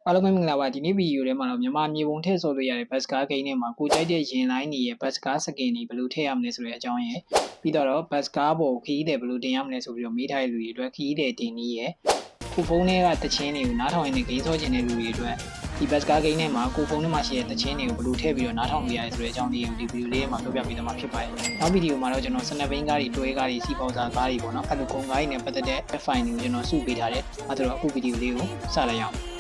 အားလုံးပဲမင်္ဂလာပါဒီနေ့ဗီဒီယိုထဲမှာတော့မြန်မာမြေပုံထည့်ဆိုလို့ရတဲ့ဘတ်စကားဂိမ်းထဲမှာကိုကြိုက်တဲ့ရင်လိုင်းတွေရဲ့ဘတ်စကားစကင်တွေဘယ်လိုထည့်ရမလဲဆိုတဲ့အကြောင်းရယ်ပြီးတော့ဘတ်စကားပေါ်ခီးတယ်ဘယ်လိုတင်ရမလဲဆိုပြီးတော့မေးထားတဲ့လူတွေအတွက်ခီးတယ်တင်နည်းရယ်ကိုဖုန်းထဲကတခြင်းတွေကိုနားထောင်ရတဲ့ဂိမ်းဆောကျင်တဲ့လူတွေအတွက်ဒီဘတ်စကားဂိမ်းထဲမှာကိုဖုန်းထဲမှာရှိတဲ့တခြင်းတွေကိုဘယ်လိုထည့်ပြီးတော့နားထောင်လို့ရလဲဆိုတဲ့အကြောင်းလေးကိုဒီဗီဒီယိုလေးမှာပြောပြပေးသွားမှာဖြစ်ပါတယ်နောက်ဗီဒီယိုမှာတော့ကျွန်တော်စနက်ဘိန်းကားတွေတွဲကားတွေစီပေါစာကားတွေပေါ့နော်အဲ့လိုကုန်ကားတွေနဲ့ပတ်သက်တဲ့ file တွေကိုကျွန်တော်စုပေးထားတယ်အဲ့ဒါတော့အခုဗီဒီယိုလေးကိုစလိုက်ရအောင်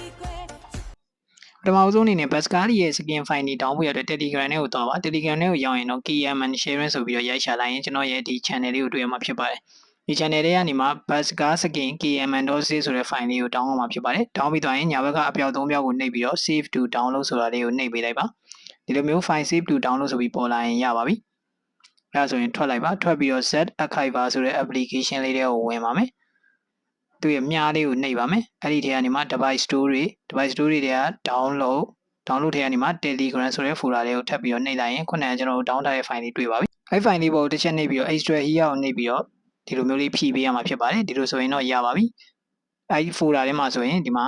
ပထမဆုံးအနေနဲ့ Pascal ရဲ့ skin file တွေ down ဖို့ရတဲ့ Telegram နဲ့ကိုတော့ပါ Telegram နဲ့ကိုရောက်ရင်တော့ KMN sharing ဆိုပြီးတော့ရိုက်ချလိုက်ရင်ကျွန်တော်ရဲ့ဒီ channel လေးကိုတွေ့ရမှာဖြစ်ပါတယ်ဒီ channel လေးကနေမှ Pascal skin KMN.c ဆိုတဲ့ file လေးကို down လုပ်မှာဖြစ်ပါတယ် down ပြီးသွားရင်ညာဘက်ကအပြောက်၃ပြောက်ကိုနှိပ်ပြီးတော့ save to download ဆိုတာလေးကိုနှိပ်ပေးလိုက်ပါဒီလိုမျိုး file save to download ဆိုပြီးပေါ်လာရင်ရပါပြီအဲဒါဆိုရင်ထွက်လိုက်ပါထွက်ပြီးတော့ Z Archiver ဆိုတဲ့ application လေးတွေကိုဝင်ပါမယ်သူရဲ့မြားလေးကိုနှိပ်ပါမယ်အဲ့ဒီထဲကနေမှ device store တွေက download ထဲကနေမှ Telegram ဆိုတဲ့ folder လေးကိုထပ်ပြီးတော့နှိပ်လိုက်ရင်ခုနကကျွန်တော်တို့ down ထားတဲ့ file လေးတွေ့ပါပြီအဲ့ file လေးပေါ်တစ်ချက်နှိပ်ပြီးတော့ extra here ကိုနှိပ်ပြီးတော့ဒီလိုမျိုးလေးဖြည့်ပေးရမှာဖြစ်ပါတယ်ဒီလိုဆိုရင်တော့ရပါပြီအဲ့ဒီ folder ထဲမှာဆိုရင်ဒီမှာ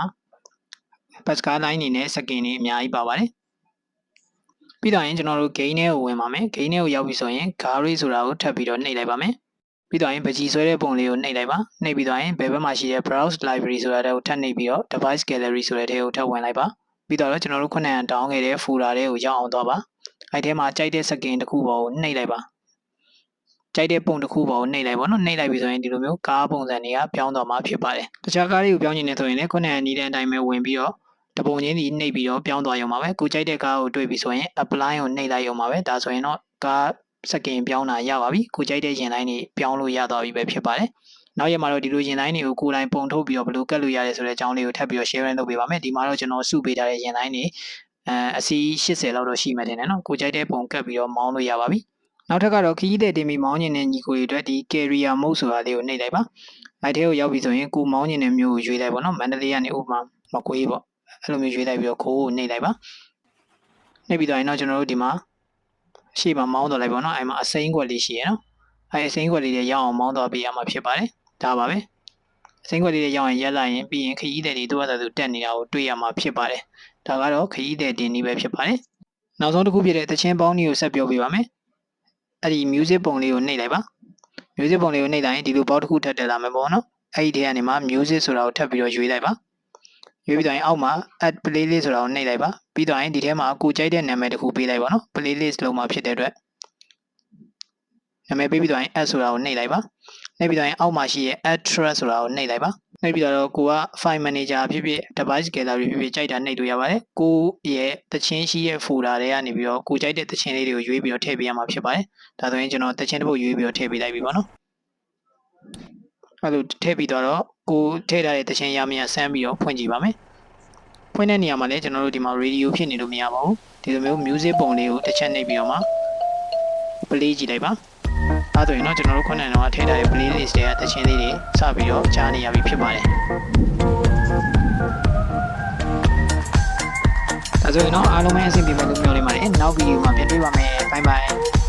Pascal line နေနဲ့ skin တွေအများကြီးပါပါတယ်ပြီးတော့ရင်ကျွန်တော်တို့ gain ထဲကိုဝင်ပါမယ် gain ထဲကိုရောက်ပြီဆိုရင် gallery ဆိုတာကိုထပ်ပြီးတော့နှိပ်လိုက်ပါမယ်ပြီးတော့ရင်ပကြီးဆွဲတဲ့ပုံလေးကိုနှိပ်လိုက်ပါနှိပ်ပြီးတော့ရင်ဘယ်ဘက်မှာရှိတဲ့ browse library ဆိုတာကိုထပ်နှိပ်ပြီးတော့ device gallery ဆိုတဲ့ထဲကိုထပ်ဝင်လိုက်ပါပြီးတော့ကျွန်တော်တို့ခုနက down ခဲ့တဲ့ folder တွေကိုရောက်အောင်သွားပါအဲ့ထဲမှာကြိုက်တဲ့ skin တစ်ခုပေါ်ကိုနှိပ်လိုက်ပါကြိုက်တဲ့ပုံတစ်ခုပေါ်ကိုနှိပ်လိုက်ပါနော်နှိပ်လိုက်ပြီဆိုရင်ဒီလိုမျိုးကားပုံစံတွေကပြောင်းသွားမှာဖြစ်ပါတယ်တခြားကားတွေကိုပြောင်းနေတယ်ဆိုရင်လည်းခုနကနီးတဲ့အတိုင်းပဲဝင်ပြီးတော့တပုံချင်းစီနှိပ်ပြီးတော့ပြောင်းသွားရုံပါပဲကိုကြိုက်တဲ့ကားကိုတွေ့ပြီဆိုရင် apply ကိုနှိပ်လိုက်ရုံပါပဲဒါဆိုရင်တော့ကားစကင်ပြောင်းတာရပါပြီကိုကြိုက်တဲ့ရင်လိုင်းတွေပြောင်းလို့ရသွားပြီပဲဖြစ်ပါတယ်နောက်ရမှာတော့ဒီလိုရင်လိုင်းတွေကိုကိုယ်တိုင်ပုံထုတ်ပြီးတော့ဘယ်လိုကတ်လို့ရလဲဆိုတဲ့အကြောင်းလေးကိုထပ်ပြီးတော့ sharing လုပ်ပေးပါမယ်ဒီမှာတော့ကျွန်တော်စုပေးထားတဲ့ရင်လိုင်းတွေအစီး80လောက်တော့ရှိမှတင်တယ်နော်ကိုကြိုက်တဲ့ပုံကတ်ပြီးတော့မောင်းလို့ရပါပြီနောက်ထပ်ကတော့ခီးတဲ့တင်ပြီးမောင်းကျင်တဲ့ညီကိုတွေအတွက်ဒီ carrier mode ဆိုတာလေးကိုနှိပ်လိုက်ပါအဲ့ထဲကိုရောက်ပြီဆိုရင်ကိုမောင်းကျင်တဲ့မျိုးကိုရွေးလိုက်ပါနော်မန္တလေးကနေဥပမာမကွေးပေါ့အဲ့လိုမျိုးရွေးလိုက်ပြီးတော့ခိုးကိုနှိပ်လိုက်ပါနှိပ်ပြီးတော့ရင်တော့ကျွန်တော်တို့ဒီမှာရှေ့မှာမောင်းတော့လိုက်ပါတော့အဲ့မှာအစိမ်းခွက်လေးရှိရနော်အဲ့အစိမ်းခွက်လေးတွေရောက်အောင်မောင်းတော့ပေးရမှာဖြစ်ပါတယ်ဒါပါပဲအစိမ်းခွက်လေးတွေရောက်ရင်ရက်လိုက်ရင်ပြီးရင်ခရီးသည်တွေသူ့ဘာသာသူတက်နေတာကိုတွေ့ရမှာဖြစ်ပါတယ်ဒါကတော့ခရီးသည်တင်နည်းပဲဖြစ်ပါတယ်နောက်ဆုံးတစ်ခုဖြစ်တဲ့သချင်းပေါင်းတွေကိုဆက်ပြောပြပါမယ်အဲ့ဒီ music ပုံလေးကိုနှိပ်လိုက်ပါ music ပုံလေးကိုနှိပ်လိုက်ရင်ဒီလိုပေါက်တစ်ခုထပ်တက်လာမယ်ပေါ့နော်အဲ့ဒီထဲကနေမှ music ဆိုတာကိုထပ်ပြီးတော့ရွေးလိုက်ပါရွေးပြီးတော့ရင်အောက်မှာ add playlist ဆိုတာကိုနှိပ်လိုက်ပါပြီးတော့ရင်ဒီထဲမှာကိုကြိုက်တဲ့နာမည်တစ်ခုပေးလိုက်ပါနော် playlist လုံးမှာဖြစ်တဲ့အတွက်နာမည်ပေးပြီးတော့ရင် add ဆိုတာကိုနှိပ်လိုက်ပါနှိပ်ပြီးတော့ရင်အောက်မှာရှိရဲ့ add track ဆိုတာကိုနှိပ်လိုက်ပါနှိပ်ပြီးတော့ကိုက file manager ဖြစ်ဖြစ် device gallery ဖြစ်ဖြစ်ကြိုက်တာနှိပ်လို့ရပါတယ်ကိုရဲ့တခြင်းရှိရဲ့ folder တွေကနေပြီးတော့ကိုကြိုက်တဲ့တခြင်းလေးတွေကိုရွေးပြီးတော့ထည့်ပေးရမှာဖြစ်ပါတယ်ဒါဆိုရင်ကျွန်တော်တခြင်းတစ်ပုဒ်ရွေးပြီးတော့ထည့်ပေးလိုက်ပြီပေါ့နော်အဲ့လိုထည့်ပြီးတော့ကိုထည့်ထားတဲ့တခြင်းရမရဆန်းပြီးတော့ဖွင့်ကြည့်ပါမယ်ဖွင့်တဲ့နေရာမှာလည်းကျွန်တော်တို့ဒီမှာ radio ဖြစ်နေလို့မရပါဘူးဒီလိုမျိုး music ပုံလေးကိုတစ်ချက်နှိပ်ပြီးတော့မှ play ကြည့်လိုက်ပါအဲ့ဆိုရင်တော့ကျွန်တော်တို့ခုနကတော့ထည့်ထားတဲ့ playlist တွေကတခြင်းလေးတွေစပြီးတော့ကြားနေရပြီဖြစ်ပါတယ်ဒါဆိုရင်တော့အားလုံးပဲအဆင်ပြေမယ်လို့ပြောနေပါတယ်နောက်ဗီဒီယိုမှာပြန်တွေ့ပါမယ် bye bye